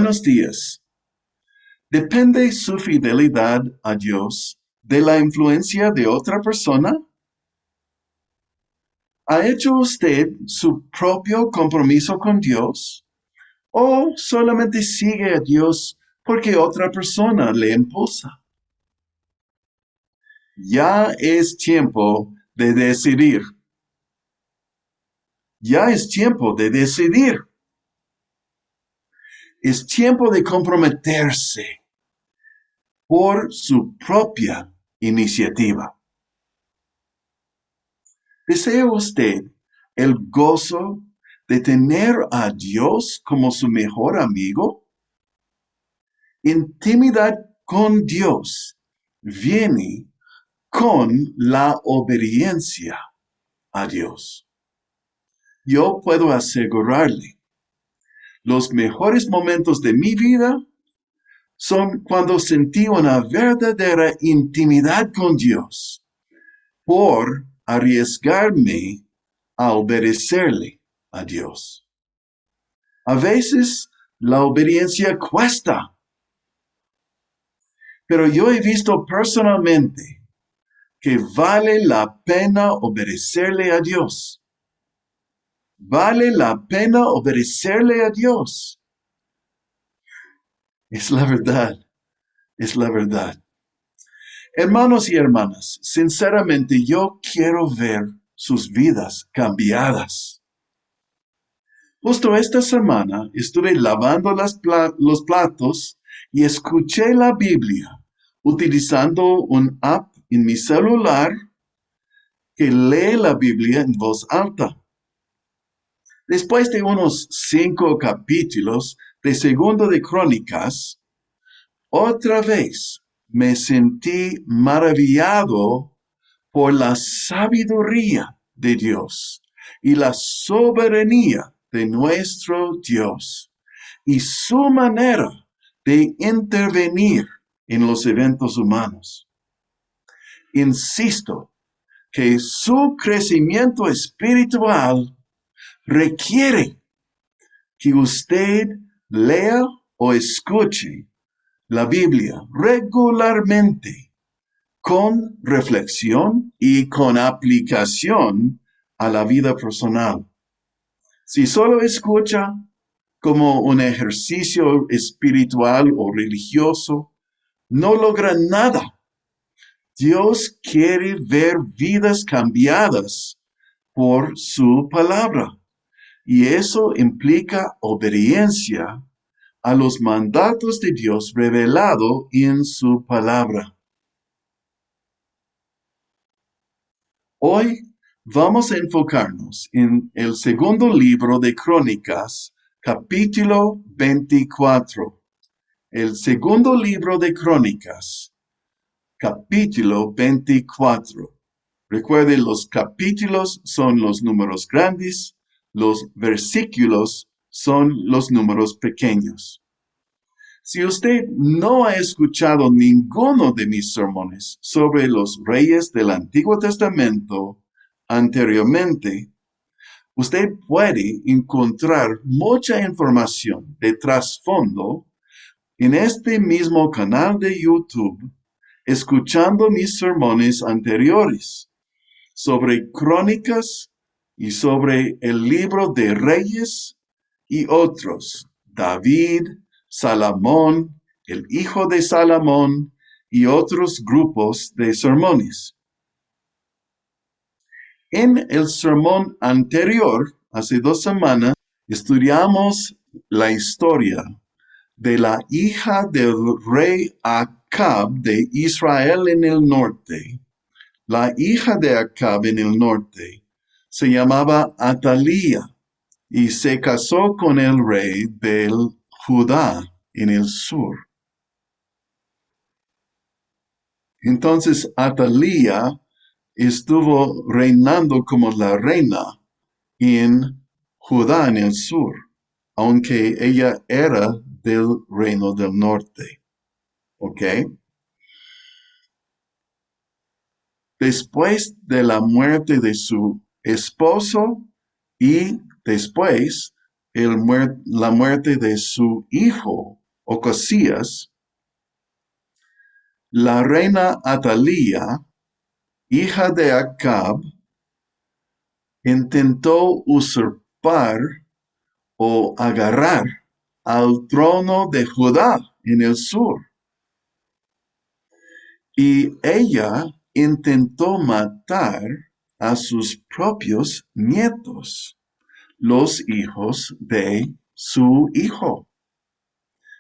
Buenos días. ¿Depende su fidelidad a Dios de la influencia de otra persona? ¿Ha hecho usted su propio compromiso con Dios? ¿O solamente sigue a Dios porque otra persona le impulsa? Ya es tiempo de decidir. Ya es tiempo de decidir. Es tiempo de comprometerse por su propia iniciativa. ¿Desea usted el gozo de tener a Dios como su mejor amigo? Intimidad con Dios viene con la obediencia a Dios. Yo puedo asegurarle, los mejores momentos de mi vida son cuando sentí una verdadera intimidad con Dios por arriesgarme a obedecerle a Dios. A veces la obediencia cuesta, pero yo he visto personalmente que vale la pena obedecerle a Dios. Vale la pena obedecerle a Dios. Es la verdad, es la verdad. Hermanos y hermanas, sinceramente yo quiero ver sus vidas cambiadas. Justo esta semana estuve lavando los platos y escuché la Biblia utilizando un app en mi celular que lee la Biblia en voz alta. Después de unos 5 capítulos de Segundo de Crónicas, otra vez me sentí maravillado por la sabiduría de Dios y la soberanía de nuestro Dios y su manera de intervenir en los eventos humanos. Insisto que su crecimiento espiritual requiere que usted lea o escuche la Biblia regularmente con reflexión y con aplicación a la vida personal. Si solo escucha como un ejercicio espiritual o religioso, no logra nada. Dios quiere ver vidas cambiadas por su palabra, y eso implica obediencia a los mandatos de Dios revelado en su palabra. Hoy vamos a enfocarnos en el segundo libro de Crónicas, capítulo 24. El segundo libro de Crónicas, capítulo 24. Recuerden, los capítulos son los números grandes, los versículos son los números pequeños. Si usted no ha escuchado ninguno de mis sermones sobre los reyes del Antiguo Testamento anteriormente, usted puede encontrar mucha información de trasfondo en este mismo canal de YouTube, escuchando mis sermones anteriores sobre crónicas y sobre el libro de Reyes y otros, David, Salomón, el hijo de Salomón y otros grupos de sermones. En el sermón anterior, hace 2 semanas, estudiamos la historia de la hija del rey Acab de Israel en el norte. La hija de Acab en el norte se llamaba Atalía y se casó con el rey del Judá en el sur. Entonces Atalía estuvo reinando como la reina en Judá en el sur, aunque ella era del reino del norte. ¿Ok? Después de la muerte de su esposo y después la muerte de su hijo, Ocosías, la reina Atalía, hija de Acab, intentó usurpar o agarrar al trono de Judá en el sur. Y ella intentó matar a sus propios nietos, los hijos de su hijo,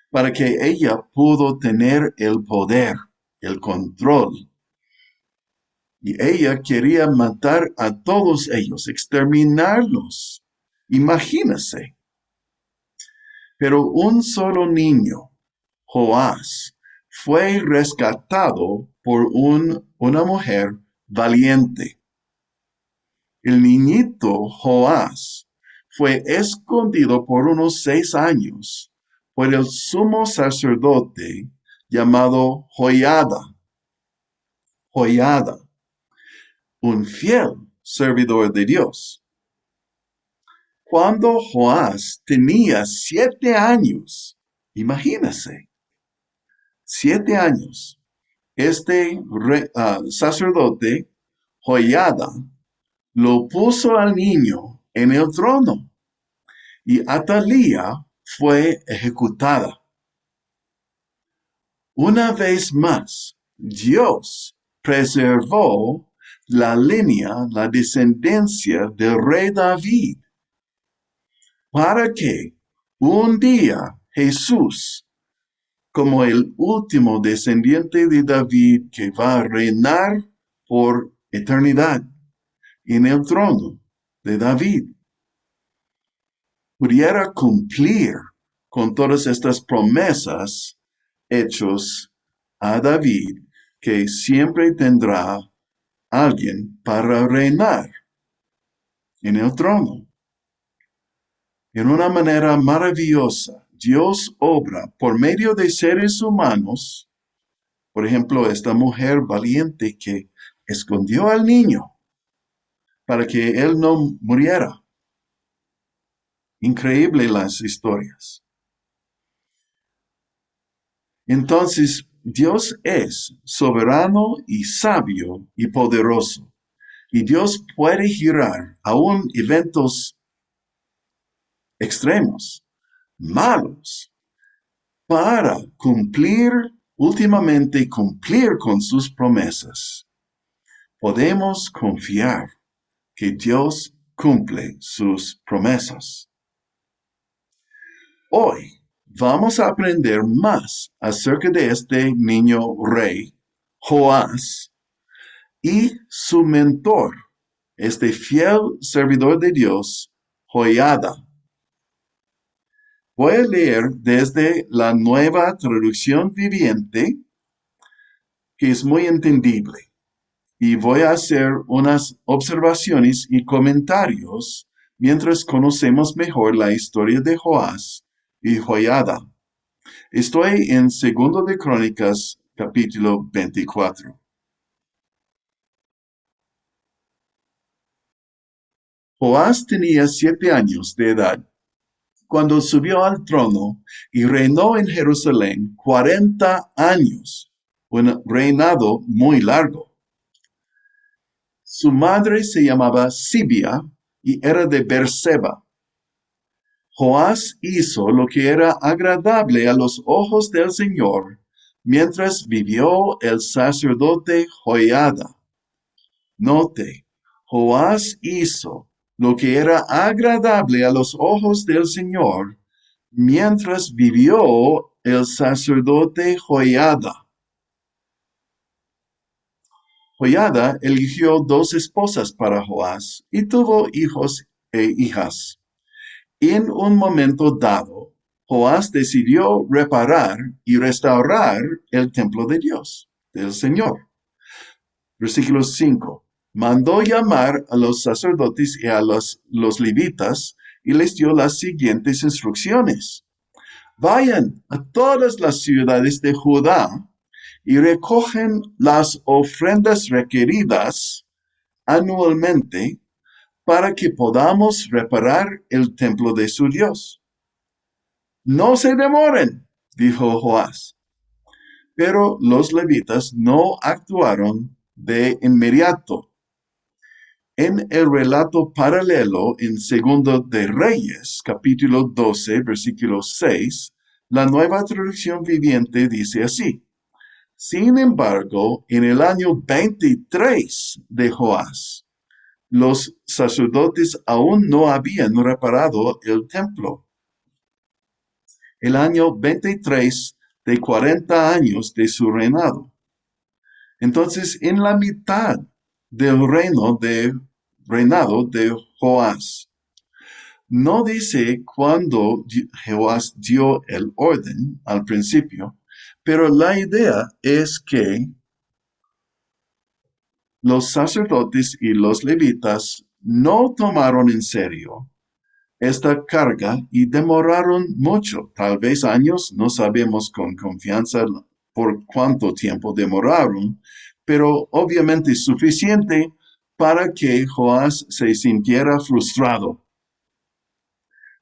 para que ella pudo tener el poder, el control. Y ella quería matar a todos ellos, exterminarlos. Imagínense. Pero un solo niño, Joás, fue rescatado por una mujer valiente. El niñito Joás fue escondido por unos 6 años por el sumo sacerdote llamado Joiada. Joiada, un fiel servidor de Dios. Cuando Joás tenía 7 años, imagínense, 7 años, este sacerdote, Joiada, lo puso al niño en el trono y Atalía fue ejecutada. Una vez más, Dios preservó la línea, la descendencia del rey David, para que un día Jesús, como el último descendiente de David que va a reinar por eternidad en el trono de David, pudiera cumplir con todas estas promesas hechos a David, que siempre tendrá alguien para reinar en el trono. En una manera maravillosa, Dios obra por medio de seres humanos, por ejemplo, esta mujer valiente que escondió al niño para que él no muriera. Increíble las historias. Entonces, Dios es soberano y sabio y poderoso. Y Dios puede girar aún eventos extremos, malos, para últimamente cumplir con sus promesas. Podemos confiar que Dios cumple sus promesas. Hoy vamos a aprender más acerca de este niño rey, Joás, y su mentor, este fiel servidor de Dios, Joiada. Voy a leer desde la Nueva Traducción Viviente, que es muy entendible, y voy a hacer unas observaciones y comentarios mientras conocemos mejor la historia de Joás y Joiada. Estoy en 2 de Crónicas, capítulo 24. Joás tenía 7 años de edad cuando subió al trono y reinó en Jerusalén 40 años, un reinado muy largo. Su madre se llamaba Sibia y era de Berseba. Joás hizo lo que era agradable a los ojos del Señor mientras vivió el sacerdote Joiada. Note, Joás hizo lo que era agradable a los ojos del Señor mientras vivió el sacerdote Joiada. Joiada eligió 2 esposas para Joás y tuvo hijos e hijas. En un momento dado, Joás decidió reparar y restaurar el templo de Dios, del Señor. Versículo 5. Mandó llamar a los sacerdotes y a los levitas y les dio las siguientes instrucciones. Vayan a todas las ciudades de Judá y recogen las ofrendas requeridas anualmente para que podamos reparar el templo de su Dios. No se demoren, dijo Joás. Pero los levitas no actuaron de inmediato. En el relato paralelo en Segundo de Reyes, capítulo 12, versículo 6, la Nueva Traducción Viviente dice así: Sin embargo, en el año 23 de Joás, los sacerdotes aún no habían reparado el templo. El año 23 de 40 años de su reinado. Entonces, en la mitad del reinado de Joás, no dice cuándo Joás dio el orden al principio, pero la idea es que los sacerdotes y los levitas no tomaron en serio esta carga y demoraron mucho, tal vez años, no sabemos con confianza por cuánto tiempo demoraron, pero obviamente suficiente para que Joás se sintiera frustrado.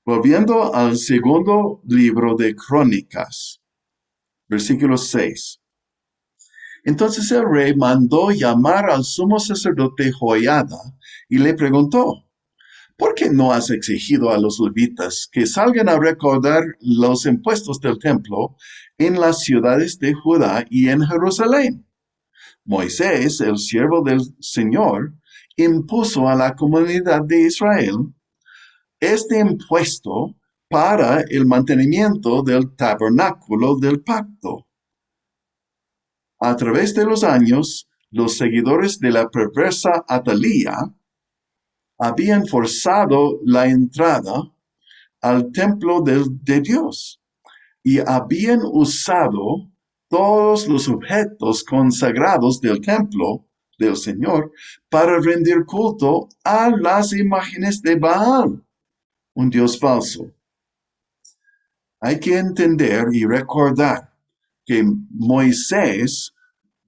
Volviendo al segundo libro de Crónicas, versículo 6. Entonces el rey mandó llamar al sumo sacerdote Joiada y le preguntó: ¿Por qué no has exigido a los levitas que salgan a recordar los impuestos del templo en las ciudades de Judá y en Jerusalén? Moisés, el siervo del Señor, impuso a la comunidad de Israel este impuesto para el mantenimiento del tabernáculo del pacto. A través de los años, los seguidores de la perversa Atalía habían forzado la entrada al templo de Dios y habían usado todos los objetos consagrados del templo del Señor para rendir culto a las imágenes de Baal, un dios falso. Hay que entender y recordar que Moisés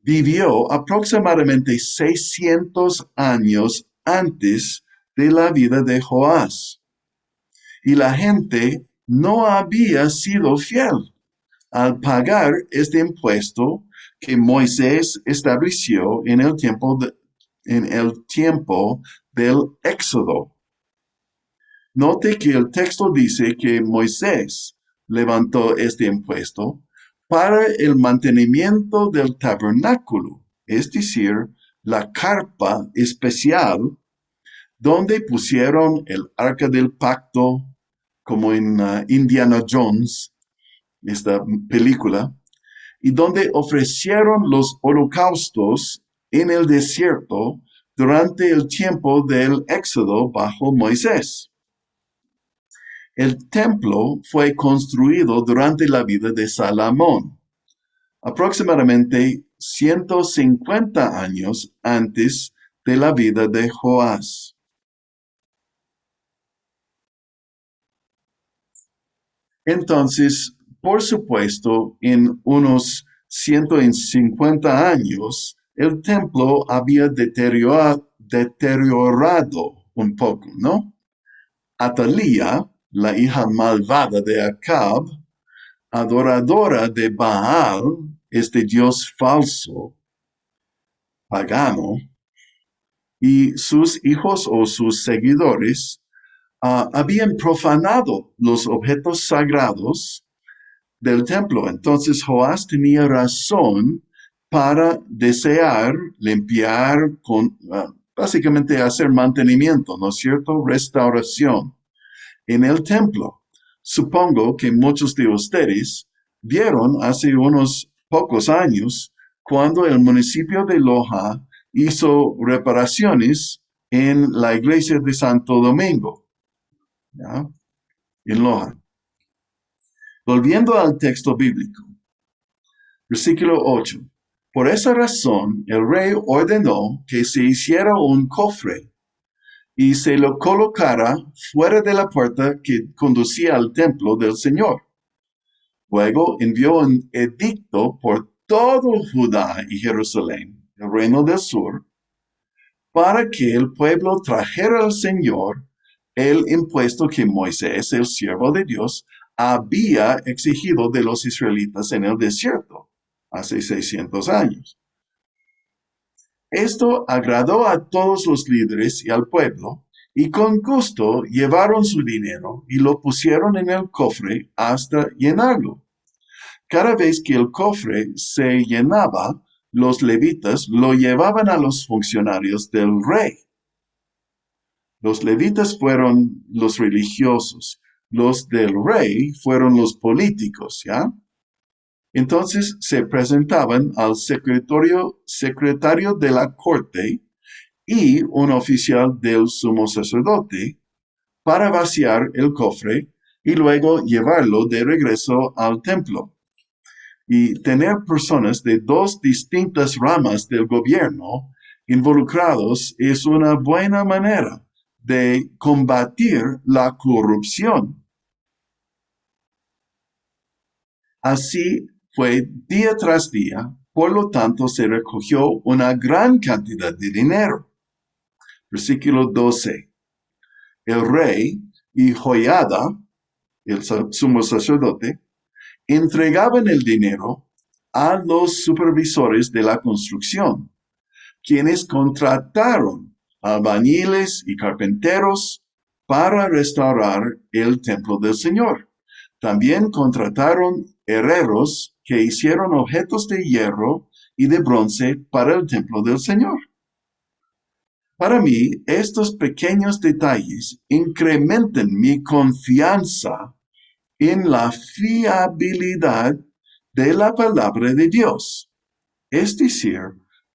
vivió aproximadamente 600 años antes de la vida de Joás. Y la gente no había sido fiel al pagar este impuesto que Moisés estableció en el tiempo del Éxodo. Note que el texto dice que Moisés levantó este impuesto para el mantenimiento del tabernáculo, es decir, la carpa especial donde pusieron el arca del pacto, como en Indiana Jones, esta película, y donde ofrecieron los holocaustos en el desierto durante el tiempo del Éxodo bajo Moisés. El templo fue construido durante la vida de Salomón, aproximadamente 150 años antes de la vida de Joás. Entonces, por supuesto, en unos 150 años, el templo había deteriorado un poco, ¿no? Atalía, la hija malvada de Acab, adoradora de Baal, este dios falso, pagano, y sus hijos o sus seguidores habían profanado los objetos sagrados del templo. Entonces Joás tenía razón para desear limpiar, básicamente hacer mantenimiento, ¿no es cierto? Restauración en el templo. Supongo que muchos de ustedes vieron hace unos pocos años cuando el municipio de Loja hizo reparaciones en la iglesia de Santo Domingo, ¿ya? En Loja. Volviendo al texto bíblico, versículo 8. Por esa razón, el rey ordenó que se hiciera un cofre y se lo colocara fuera de la puerta que conducía al templo del Señor. Luego envió un edicto por todo Judá y Jerusalén, el reino del sur, para que el pueblo trajera al Señor el impuesto que Moisés, el siervo de Dios, había exigido de los israelitas en el desierto hace 600 años. Esto agradó a todos los líderes y al pueblo, y con gusto llevaron su dinero y lo pusieron en el cofre hasta llenarlo. Cada vez que el cofre se llenaba, los levitas lo llevaban a los funcionarios del rey. Los levitas fueron los religiosos, los del rey fueron los políticos, ¿ya? Entonces se presentaban al secretario de la corte y un oficial del sumo sacerdote para vaciar el cofre y luego llevarlo de regreso al templo. Y tener personas de dos distintas ramas del gobierno involucrados es una buena manera de combatir la corrupción. Así fue día tras día, por lo tanto se recogió una gran cantidad de dinero. Versículo 12. El rey y Joiada, el sumo sacerdote, entregaban el dinero a los supervisores de la construcción, quienes contrataron albañiles y carpinteros para restaurar el templo del Señor. También contrataron herreros que hicieron objetos de hierro y de bronce para el templo del Señor. Para mí, estos pequeños detalles incrementan mi confianza en la fiabilidad de la palabra de Dios. Es decir,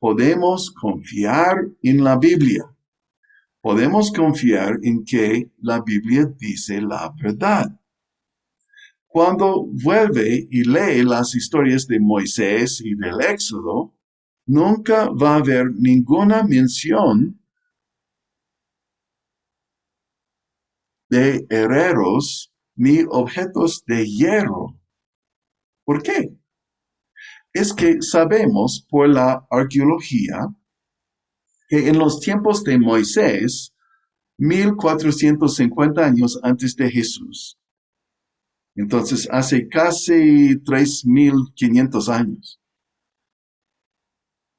podemos confiar en la Biblia. Podemos confiar en que la Biblia dice la verdad. Cuando vuelve y lee las historias de Moisés y del Éxodo, nunca va a haber ninguna mención de herreros ni objetos de hierro. ¿Por qué? Es que sabemos por la arqueología que en los tiempos de Moisés, 1450 años antes de Jesús, entonces hace casi 3500 años,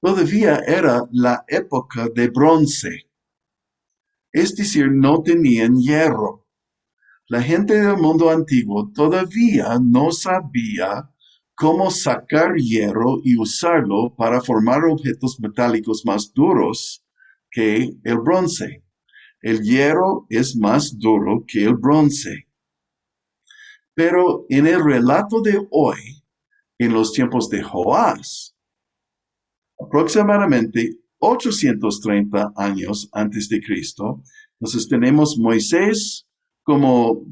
todavía era la época de bronce, es decir, no tenían hierro. La gente del mundo antiguo todavía no sabía cómo sacar hierro y usarlo para formar objetos metálicos más duros que el bronce. El hierro es más duro que el bronce. Pero en el relato de hoy, en los tiempos de Joás, aproximadamente 830 años antes de Cristo, entonces tenemos Moisés como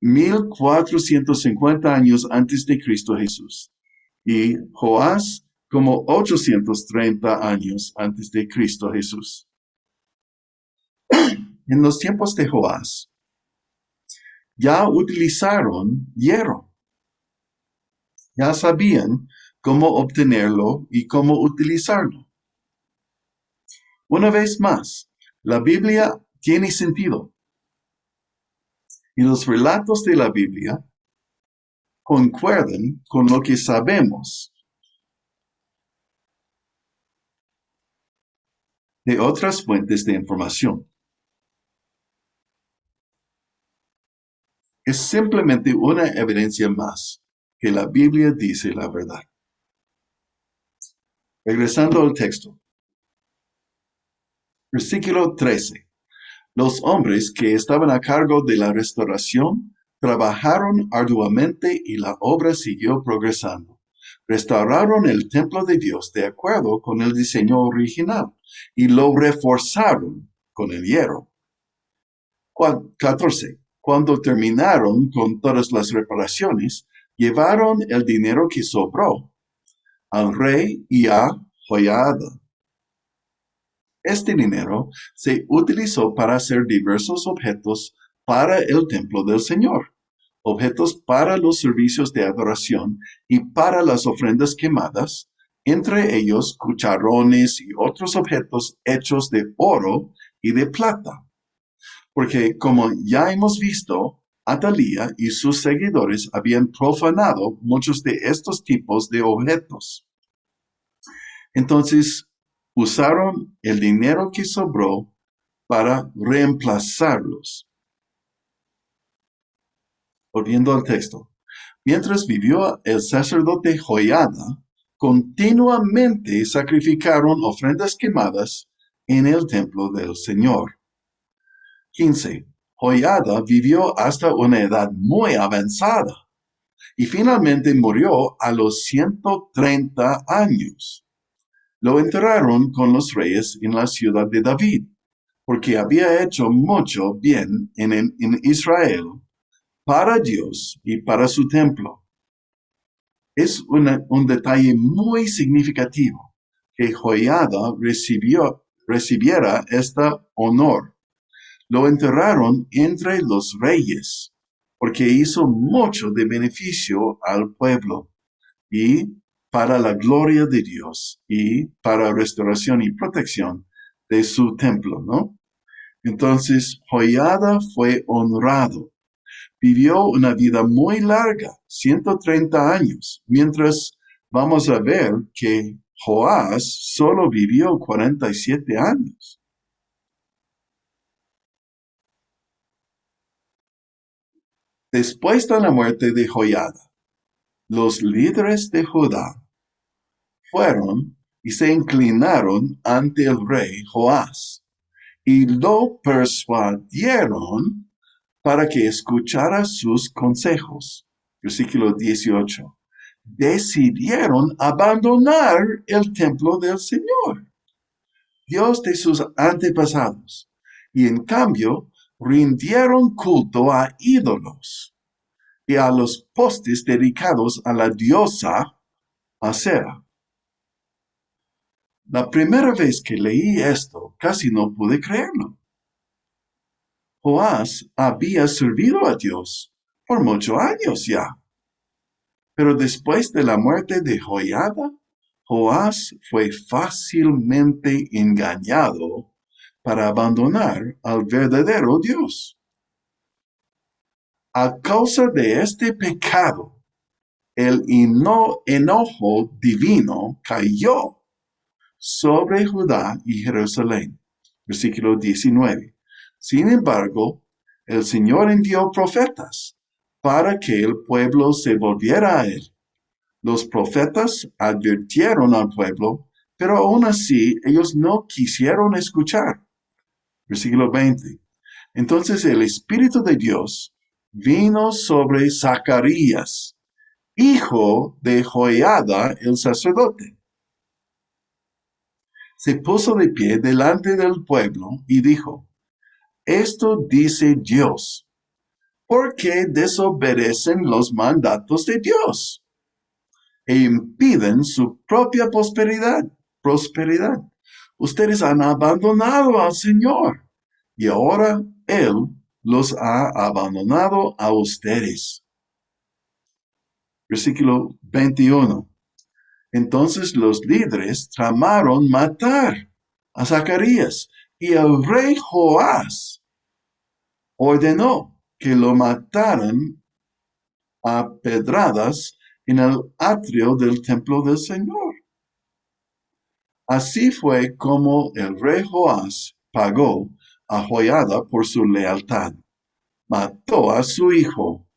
1450 años antes de Cristo Jesús y Joás como 830 años antes de Cristo Jesús. En los tiempos de Joás ya utilizaron hierro. Ya sabían cómo obtenerlo y cómo utilizarlo. Una vez más, la Biblia tiene sentido. Y los relatos de la Biblia concuerdan con lo que sabemos de otras fuentes de información. Es simplemente una evidencia más que la Biblia dice la verdad. Regresando al texto. Versículo 13. Los hombres que estaban a cargo de la restauración trabajaron arduamente y la obra siguió progresando. Restauraron el templo de Dios de acuerdo con el diseño original y lo reforzaron con el hierro. 14. Cuando terminaron con todas las reparaciones, llevaron el dinero que sobró al rey y a Joiada. Este dinero se utilizó para hacer diversos objetos para el templo del Señor, objetos para los servicios de adoración y para las ofrendas quemadas, entre ellos cucharones y otros objetos hechos de oro y de plata. Porque como ya hemos visto, Atalía y sus seguidores habían profanado muchos de estos tipos de objetos. Entonces, usaron el dinero que sobró para reemplazarlos. Volviendo al texto. Mientras vivió el sacerdote Joiada, continuamente sacrificaron ofrendas quemadas en el templo del Señor. 15. Joiada vivió hasta una edad muy avanzada y finalmente murió a los 130 años. Lo enterraron con los reyes en la ciudad de David, porque había hecho mucho bien en Israel para Dios y para su templo. Es un detalle muy significativo que Joiada recibiera este honor. Lo enterraron entre los reyes, porque hizo mucho de beneficio al pueblo y para la gloria de Dios y para restauración y protección de su templo, ¿no? Entonces, Joiada fue honrado. Vivió una vida muy larga, 130 años, mientras vamos a ver que Joás solo vivió 47 años. Después de la muerte de Joiada, los líderes de Judá fueron y se inclinaron ante el rey Joás y lo persuadieron para que escuchara sus consejos. Versículo 18. Decidieron abandonar el templo del Señor, Dios de sus antepasados, y en cambio rindieron culto a ídolos y a los postes dedicados a la diosa Acera. La primera vez que leí esto, casi no pude creerlo. Joás había servido a Dios por muchos años ya. Pero después de la muerte de Joiada, Joás fue fácilmente engañado para abandonar al verdadero Dios. A causa de este pecado, el enojo divino cayó sobre Judá y Jerusalén. Versículo 19. Sin embargo, el Señor envió profetas para que el pueblo se volviera a él. Los profetas advirtieron al pueblo, pero aún así ellos no quisieron escuchar. Versículo 20. Entonces el Espíritu de Dios vino sobre Zacarías, hijo de Joiada el sacerdote. Se puso de pie delante del pueblo y dijo: Esto dice Dios, ¿por qué desobedecen los mandatos de Dios e impiden su propia prosperidad? Ustedes han abandonado al Señor y ahora Él los ha abandonado a ustedes. Versículo 21. Entonces los líderes tramaron matar a Zacarías y el rey Joás ordenó que lo mataran a pedradas en el atrio del templo del Señor. Así fue como el rey Joás pagó a Joiada por su lealtad. Mató a su hijo.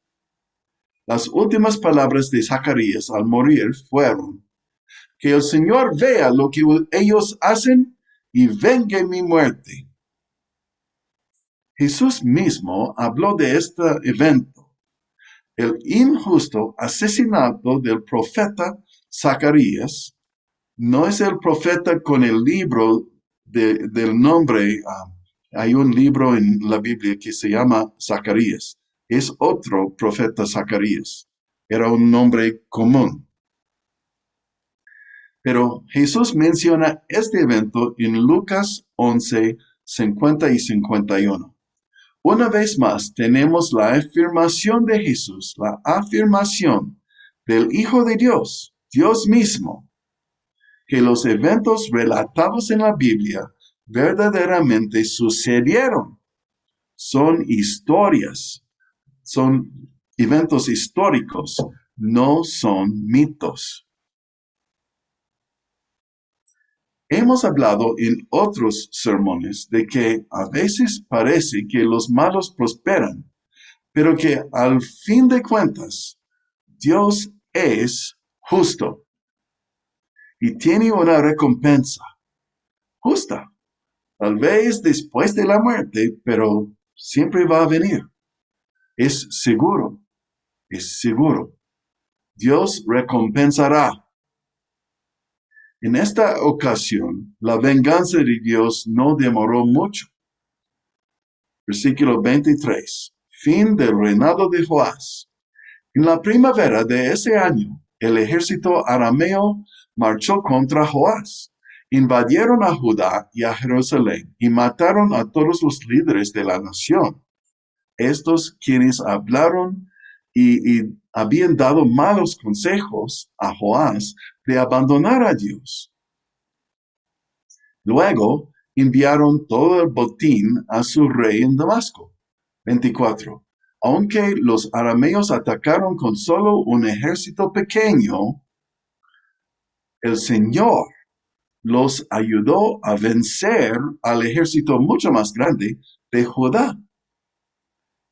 Las últimas palabras de Zacarías al morir fueron: que el Señor vea lo que ellos hacen y vengue mi muerte. Jesús mismo habló de este evento, el injusto asesinato del profeta Zacarías. No es el profeta con el libro del nombre. Hay un libro en la Biblia que se llama Zacarías. Es otro profeta Zacarías. Era un nombre común. Pero Jesús menciona este evento en Lucas 11, 50 y 51. Una vez más tenemos la afirmación de Jesús, la afirmación del Hijo de Dios, Dios mismo, que los eventos relatados en la Biblia verdaderamente sucedieron. Son historias son eventos históricos, no son mitos. Hemos hablado en otros sermones de que a veces parece que los malos prosperan, pero que al fin de cuentas, Dios es justo y tiene una recompensa justa. Tal vez después de la muerte, pero siempre va a venir. Es seguro, es seguro. Dios recompensará. En esta ocasión, la venganza de Dios no demoró mucho. Versículo 23. Fin del reinado de Joás. En la primavera de ese año, el ejército arameo marchó contra Joás. Invadieron a Judá y a Jerusalén y mataron a todos los líderes de la nación. Estos quienes hablaron y habían dado malos consejos a Joás de abandonar a Dios. Luego enviaron todo el botín a su rey en Damasco. 24. Aunque los arameos atacaron con solo un ejército pequeño, el Señor los ayudó a vencer al ejército mucho más grande de Judá.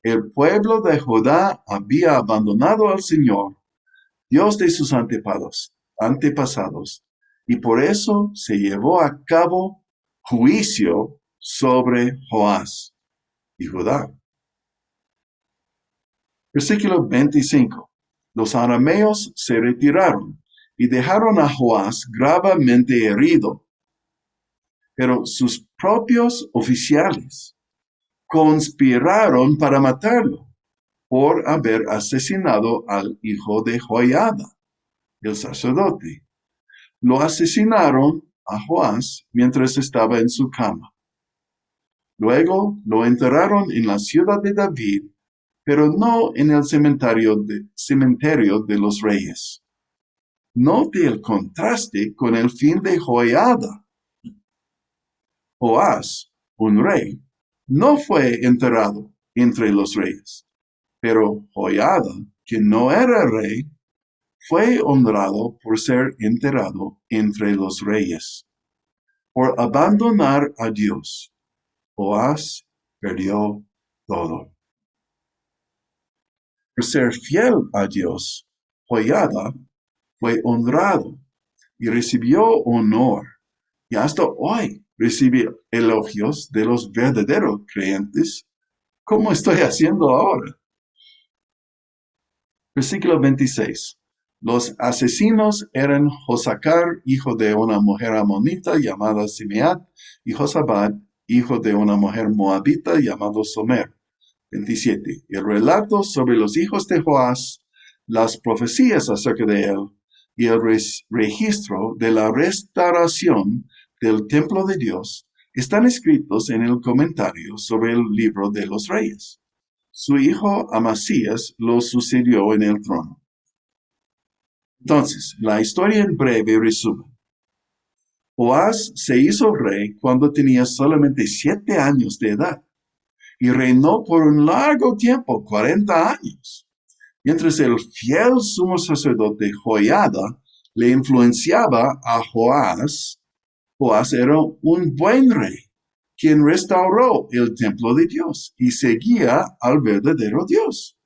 El pueblo de Judá había abandonado al Señor, Dios de sus antepasados, y por eso se llevó a cabo juicio sobre Joás y Judá. Versículo 25. Los arameos se retiraron y dejaron a Joás gravemente herido. Pero sus propios oficiales conspiraron para matarlo por haber asesinado al hijo de Joiada, el sacerdote. Lo asesinaron a Joás mientras estaba en su cama. Luego lo enterraron en la ciudad de David, pero no en el cementerio de los reyes. Note el contraste con el fin de Joiada. Joás, un rey, no fue enterrado entre los reyes, pero Joiada, que no era rey, fue honrado por ser enterrado entre los reyes. Por abandonar a Dios, Joás perdió todo. Por ser fiel a Dios, Joiada fue honrado y recibió honor. Y hasta hoy recibe elogios de los verdaderos creyentes, como estoy haciendo ahora. Versículo 26. Los asesinos eran Josacar, hijo de una mujer amonita llamada Simeat, y Josabad, hijo de una mujer moabita llamado Somer. 27. El relato sobre los hijos de Joás, las profecías acerca de él, y el registro de la restauración del templo de Dios están escritos en el comentario sobre el libro de los reyes. Su hijo Amasías lo sucedió en el trono. Entonces, la historia en breve resumen. Joás se hizo rey cuando tenía solamente 7 años de edad y reinó por un largo tiempo, 40 años. Mientras el fiel sumo sacerdote Joiada le influenciaba a Joás, Joás era un buen rey, quien restauró el templo de Dios y seguía al verdadero Dios.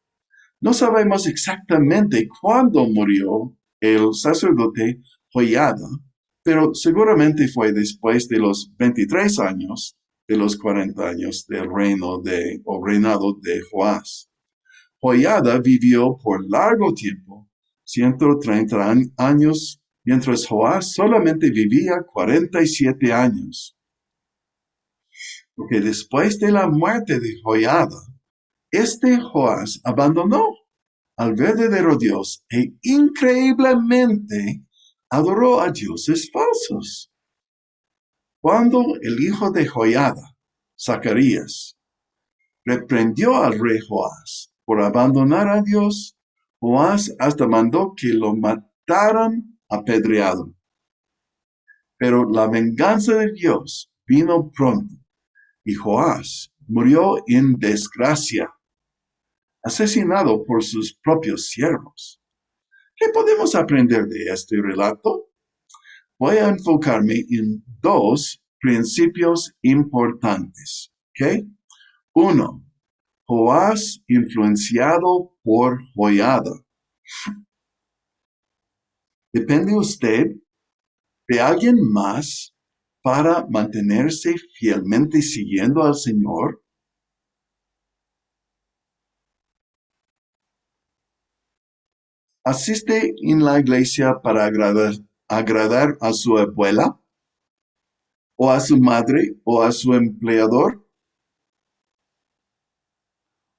No sabemos exactamente cuándo murió el sacerdote Joiada, pero seguramente fue después de los 23 años de los 40 años del reinado de Joás. Joiada vivió por largo tiempo, 130 años, mientras Joás solamente vivía 47 años. Porque después de la muerte de Joiada, Joás abandonó al verdadero Dios e increíblemente adoró a dioses falsos. Cuando el hijo de Joiada, Zacarías, reprendió al rey Joás por abandonar a Dios, Joás hasta mandó que lo mataran apedreado. Pero la venganza de Dios vino pronto y Joás murió en desgracia. asesinado por sus propios siervos. ¿Qué podemos aprender de este relato? Voy a enfocarme en dos principios importantes. ¿Ok? Uno, Joás influenciado por Joiada. ¿Depende usted de alguien más para mantenerse fielmente siguiendo al Señor? ¿Asiste en la iglesia para agradar a su abuela, o a su madre, o a su empleador?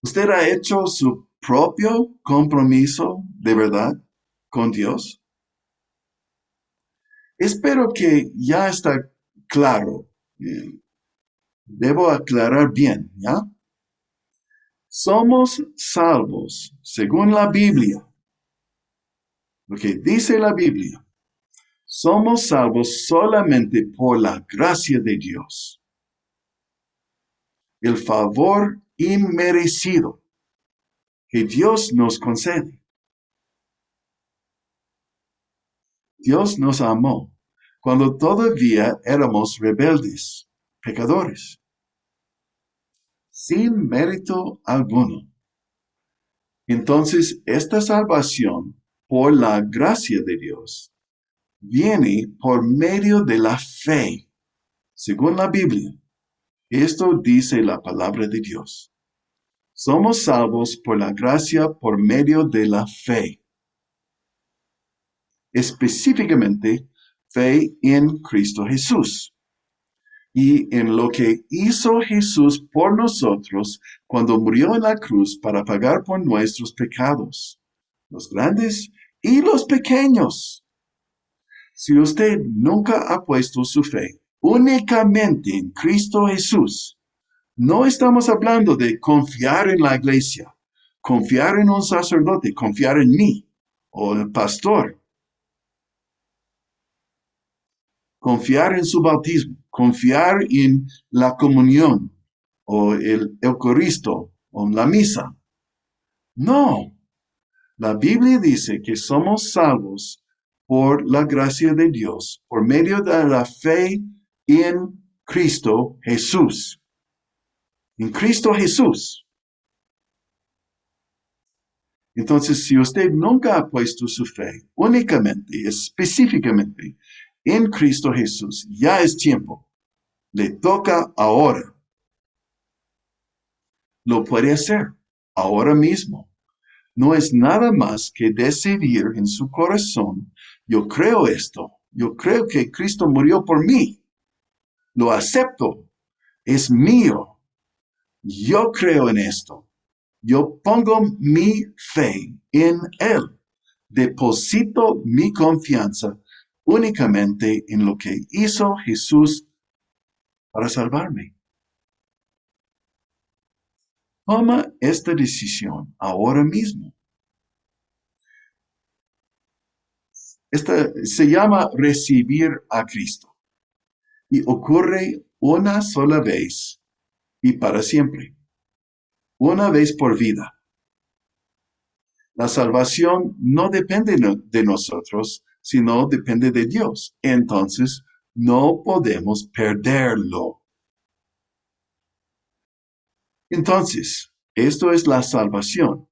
¿Usted ha hecho su propio compromiso de verdad con Dios? Espero que ya está claro. Debo aclarar bien, ¿ya? Somos salvos, según la Biblia, lo que dice la Biblia. Somos salvos solamente por la gracia de Dios, el favor inmerecido que Dios nos concede. Dios nos amó cuando todavía éramos rebeldes, pecadores, sin mérito alguno. Entonces, esta salvación por la gracia de Dios viene por medio de la fe, según la Biblia. Esto dice la palabra de Dios. Somos salvos por la gracia por medio de la fe. Específicamente, fe en Cristo Jesús y en lo que hizo Jesús por nosotros cuando murió en la cruz para pagar por nuestros pecados, los grandes y los pequeños. Si usted nunca ha puesto su fe únicamente en Cristo Jesús, no estamos hablando de confiar en la iglesia, confiar en un sacerdote, confiar en mí o el pastor, confiar en su bautismo, confiar en la comunión o el Eucaristo o la misa. No, la Biblia dice que somos salvos por la gracia de Dios, por medio de la fe en Cristo Jesús. En Cristo Jesús. Entonces, si usted nunca ha puesto su fe únicamente, específicamente en Cristo Jesús, ya es tiempo. Le toca ahora. Lo puede hacer ahora mismo. No es nada más que decidir en su corazón, yo creo esto, yo creo que Cristo murió por mí, lo acepto, es mío, yo creo en esto, yo pongo mi fe en Él, deposito mi confianza únicamente en lo que hizo Jesús para salvarme. Toma esta decisión ahora mismo. Esta se llama recibir a Cristo y ocurre una sola vez y para siempre. Una vez por vida. La salvación no depende de nosotros, sino depende de Dios. Entonces, no podemos perderlo. Entonces, esto es la salvación.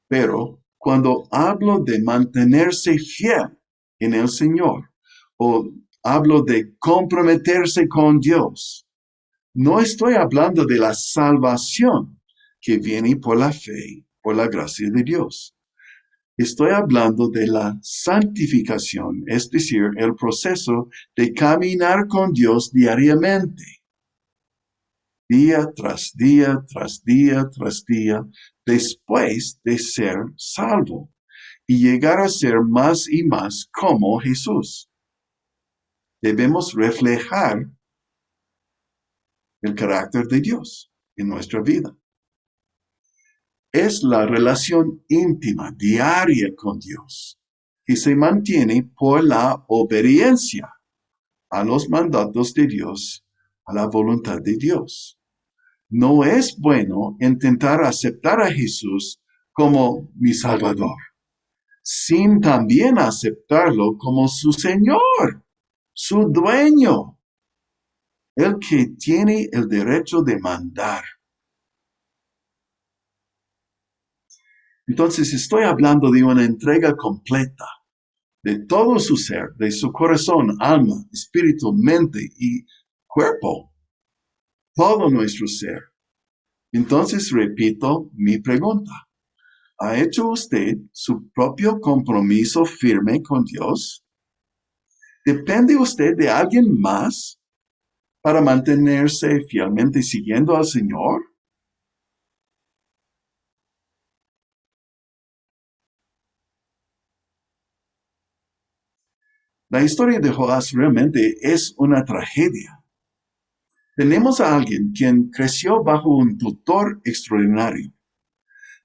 Pero cuando hablo de mantenerse fiel en el Señor, o hablo de comprometerse con Dios, no estoy hablando de la salvación que viene por la fe, por la gracia de Dios. Estoy hablando de la santificación, es decir, el proceso de caminar con Dios diariamente, día tras día, tras día, tras día, después de ser salvo y llegar a ser más y más como Jesús. Debemos reflejar el carácter de Dios en nuestra vida. Es la relación íntima, diaria con Dios, que se mantiene por la obediencia a los mandatos de Dios, a la voluntad de Dios. No es bueno intentar aceptar a Jesús como mi Salvador, sin también aceptarlo como su Señor, su dueño, el que tiene el derecho de mandar. Entonces estoy hablando de una entrega completa de todo su ser, de su corazón, alma, espíritu, mente y cuerpo, todo nuestro ser. Entonces repito mi pregunta. ¿Ha hecho usted su propio compromiso firme con Dios? ¿Depende usted de alguien más para mantenerse fielmente siguiendo al Señor? La historia de Joás realmente es una tragedia. Tenemos a alguien quien creció bajo un tutor extraordinario,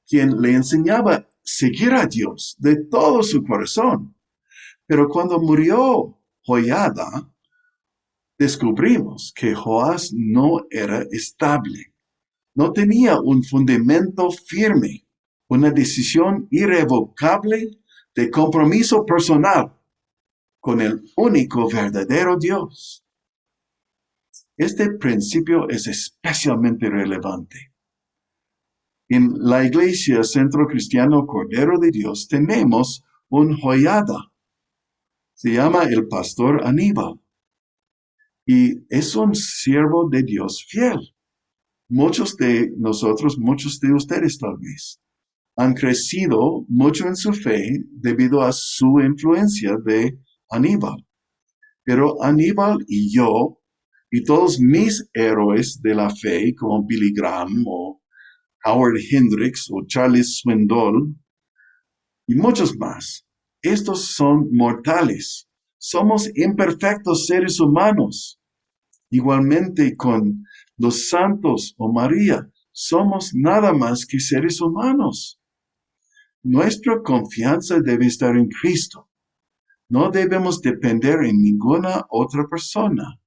quien le enseñaba a seguir a Dios de todo su corazón. Pero cuando murió Joiada, descubrimos que Joás no era estable, no tenía un fundamento firme, una decisión irrevocable de compromiso personal con el único verdadero Dios. Este principio es especialmente relevante. En la Iglesia Centro Cristiano Cordero de Dios tenemos un Joiada. Se llama el pastor Aníbal y es un siervo de Dios fiel. Muchos de nosotros, muchos de ustedes tal vez, han crecido mucho en su fe debido a su influencia de Aníbal. Pero Aníbal y yo, y todos mis héroes de la fe, como Billy Graham o Howard Hendricks o Charles Swindoll, y muchos más, estos son mortales. Somos imperfectos seres humanos. Igualmente con los santos o María, somos nada más que seres humanos. Nuestra confianza debe estar en Cristo. No debemos depender en ninguna otra persona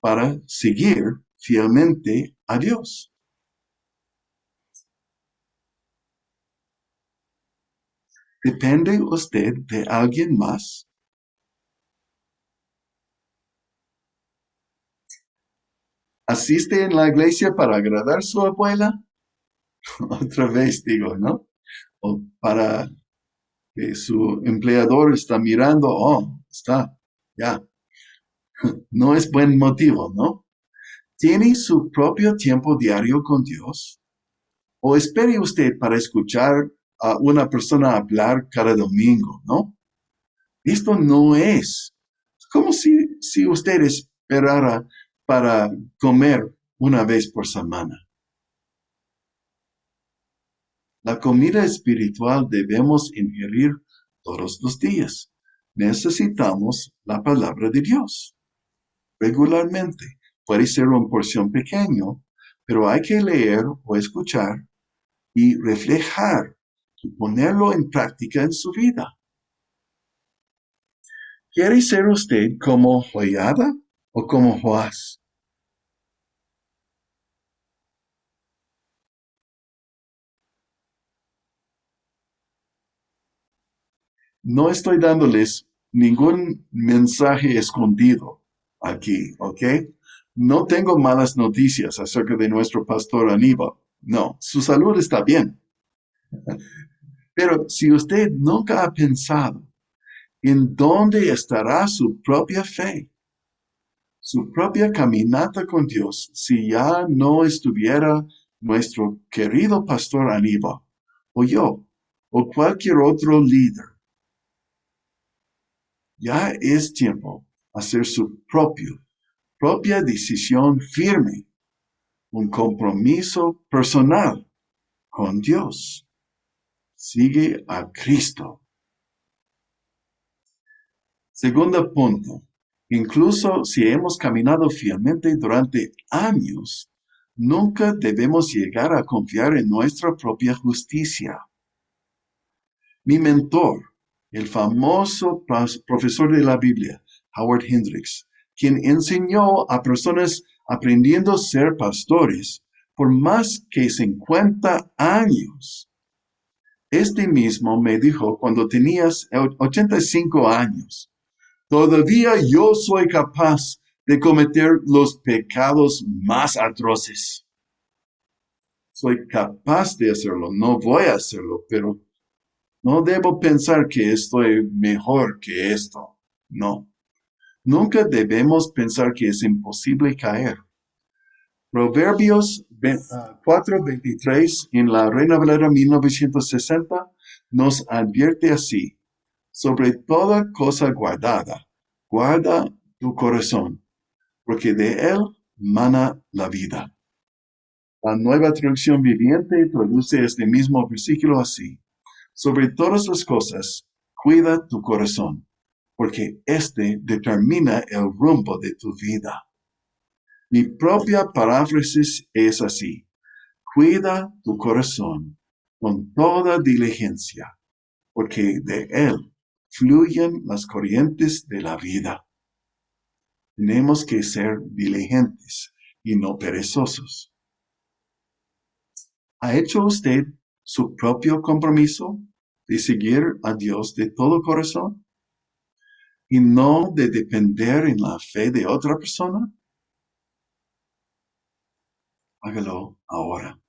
para seguir fielmente a Dios. ¿Depende usted de alguien más? ¿Asiste en la iglesia para agradar a su abuela? Otra vez digo, ¿no? O para que su empleador está mirando, oh, está, ya, no es buen motivo, ¿no? ¿Tiene su propio tiempo diario con Dios? ¿O espere usted para escuchar a una persona hablar cada domingo, no? Esto no es como si usted esperara para comer una vez por semana. La comida espiritual debemos ingerir todos los días. Necesitamos la palabra de Dios regularmente. Puede ser una porción pequeña, pero hay que leer o escuchar y reflejar y ponerlo en práctica en su vida. ¿Quiere ser usted como Joiada o como Joás? No estoy dándoles ningún mensaje escondido aquí, ¿ok? No tengo malas noticias acerca de nuestro pastor Aníbal. No, su salud está bien. Pero si usted nunca ha pensado en dónde estará su propia fe, su propia caminata con Dios, si ya no estuviera nuestro querido pastor Aníbal, o yo, o cualquier otro líder, ya es tiempo hacer su propia decisión firme, un compromiso personal con Dios. Sigue a Cristo. Segundo punto. Incluso si hemos caminado fielmente durante años, nunca debemos llegar a confiar en nuestra propia justicia. Mi mentor, el famoso profesor de la Biblia, Howard Hendricks, quien enseñó a personas aprendiendo a ser pastores por más que 50 años, Este mismo me dijo cuando tenías 85 años, todavía yo soy capaz de cometer los pecados más atroces. Soy capaz de hacerlo, no voy a hacerlo, pero no debo pensar que estoy mejor que esto. No, nunca debemos pensar que es imposible caer. Proverbios 4:23 en la Reina Valera 1960 nos advierte así: sobre toda cosa guardada, guarda tu corazón, porque de él mana la vida. La Nueva Traducción Viviente traduce este mismo versículo así: sobre todas las cosas, cuida tu corazón, porque éste determina el rumbo de tu vida. Mi propia paráfrasis es así: cuida tu corazón con toda diligencia, porque de él fluyen las corrientes de la vida. Tenemos que ser diligentes y no perezosos. ¿Ha hecho usted su propio compromiso de seguir a Dios de todo corazón y no de depender en la fe de otra persona? Hágalo ahora.